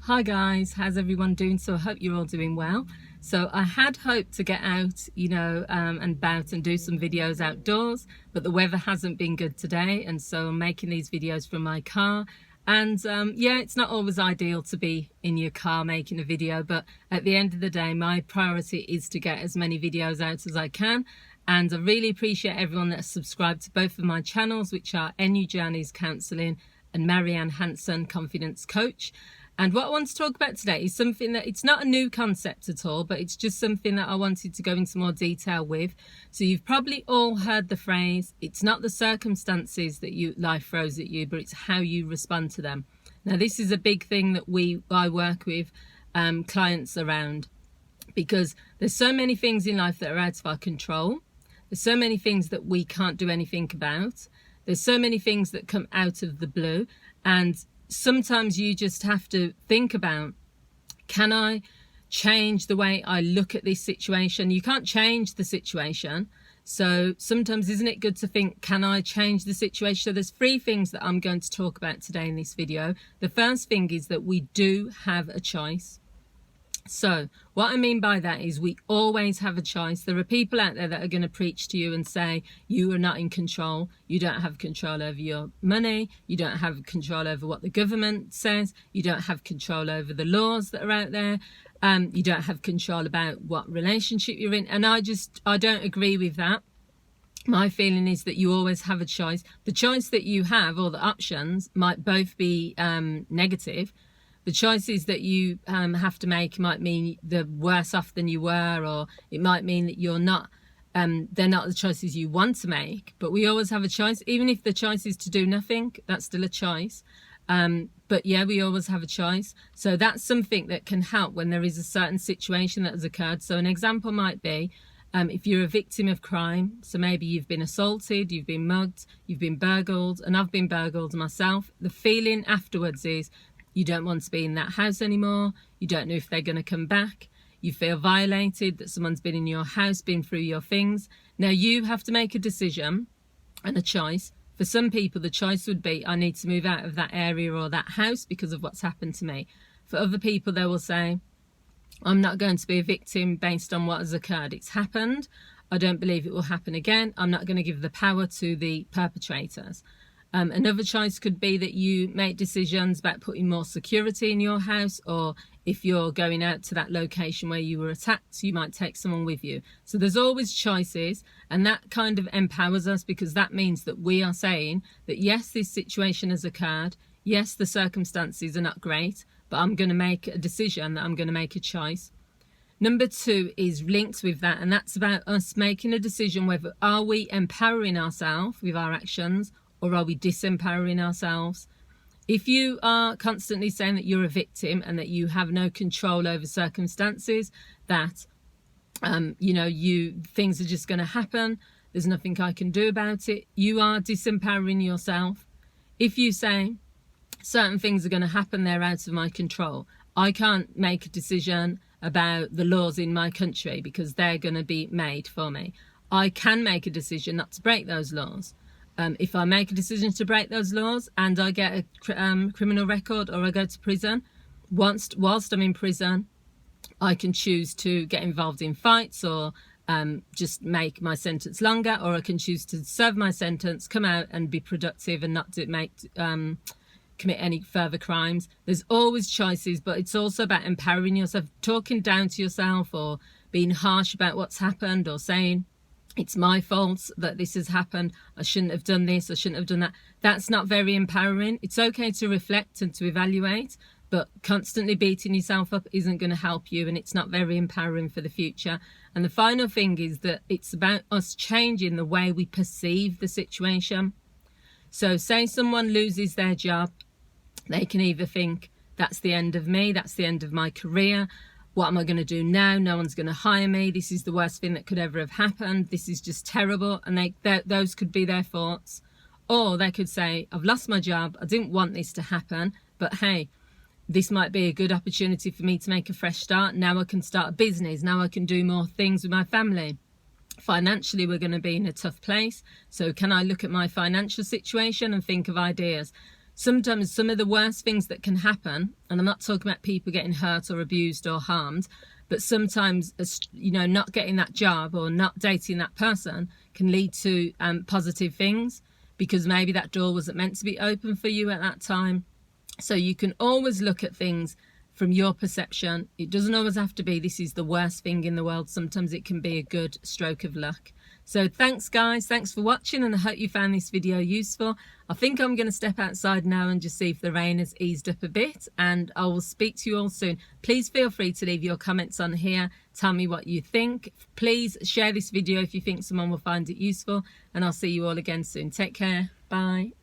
Hi guys, how's everyone doing? So I hope you're all doing well. So I had hoped to get out, and about and do some videos outdoors, but the weather hasn't been good today, and so I'm making these videos from my car. And yeah, it's not always ideal to be in your car making a video, but at the end of the day, my priority is to get as many videos out as I can. And I really appreciate everyone that's subscribed to both of my channels, which are NU Journeys Counselling and Marianne Hanson Confidence Coach. And what I want to talk about today is something that it's not a new concept at all, but it's just something that I wanted to go into more detail with. So you've probably all heard the phrase, it's not the circumstances that life throws at you, but it's how you respond to them. Now, this is a big thing that I work with clients around, because there's so many things in life that are out of our control. There's so many things that we can't do anything about. There's so many things that come out of the blue, and sometimes you just have to think about, can I change the way I look at this situation? You can't change the situation. So sometimes, isn't it good to think, can I change the situation? So there's 3 things that I'm going to talk about today in this video. The first thing is that we do have a choice. So what I mean by that is we always have a choice. There are people out there that are going to preach to you and say you are not in control. You don't have control over your money. You don't have control over what the government says. You don't have control over the laws that are out there. You don't have control about what relationship you're in. And I don't agree with that. My feeling is that you always have a choice. The choice that you have, or the options, might both be negative. The choices that you have to make might mean they're worse off than you were, or it might mean that you're not, they're not the choices you want to make. But we always have a choice. Even if the choice is to do nothing, that's still a choice. But yeah, we always have a choice. So that's something that can help when there is a certain situation that has occurred. So an example might be, if you're a victim of crime, so maybe you've been assaulted, you've been mugged, you've been burgled, and I've been burgled myself. The feeling afterwards is, you don't want to be in that house anymore. You don't know if they're going to come back. You feel violated, that someone's been in your house, been through your things. Now you have to make a decision and a choice. For some people, the choice would be, I need to move out of that area or that house because of what's happened to me. For other people, they will say, I'm not going to be a victim based on what has occurred. It's happened. I don't believe it will happen again. I'm not going to give the power to the perpetrators. Another choice could be that you make decisions about putting more security in your house, or if you're going out to that location where you were attacked, you might take someone with you. So there's always choices, and that kind of empowers us, because that means that we are saying that yes, this situation has occurred. Yes, the circumstances are not great, but I'm going to make a decision, that I'm going to make a choice. Number 2 is linked with that, and that's about us making a decision whether are we empowering ourselves with our actions, or are we disempowering ourselves? If you are constantly saying that you're a victim and that you have no control over circumstances, that things are just going to happen, there's nothing I can do about it, you are disempowering yourself. If you say certain things are going to happen, they're out of my control, I can't make a decision about the laws in my country because they're going to be made for me. I can make a decision not to break those laws. If I make a decision to break those laws and I get a criminal record, or I go to prison, whilst I'm in prison, I can choose to get involved in fights, or just make my sentence longer, or I can choose to serve my sentence, come out and be productive and not commit any further crimes. There's always choices, but it's also about empowering yourself, talking down to yourself, or being harsh about what's happened, or saying, it's my fault that this has happened, I shouldn't have done this, I shouldn't have done that. That's not very empowering. It's okay to reflect and to evaluate, but constantly beating yourself up isn't going to help you, and it's not very empowering for the future. And the final thing is that it's about us changing the way we perceive the situation. So say someone loses their job, they can either think, that's the end of me, that's the end of my career, what am I going to do now? No one's going to hire me. This is the worst thing that could ever have happened. This is just terrible. And those could be their thoughts. Or they could say, I've lost my job. I didn't want this to happen. But hey, this might be a good opportunity for me to make a fresh start. Now I can start a business. Now I can do more things with my family. Financially, we're going to be in a tough place. So can I look at my financial situation and think of ideas? sometimes some of the worst things that can happen, and I'm not talking about people getting hurt or abused or harmed, but sometimes, you know, not getting that job or not dating that person can lead to positive things, because maybe that door wasn't meant to be open for you at that time. So you can always look at things from your perception. It doesn't always have to be this is the worst thing in the world. Sometimes it can be a good stroke of luck. So thanks guys, thanks for watching, and I hope you found this video useful. I think I'm going to step outside now and just see if the rain has eased up a bit, and I will speak to you all soon. Please feel free to leave your comments on here, tell me what you think. Please share this video if you think someone will find it useful, and I'll see you all again soon. Take care, bye.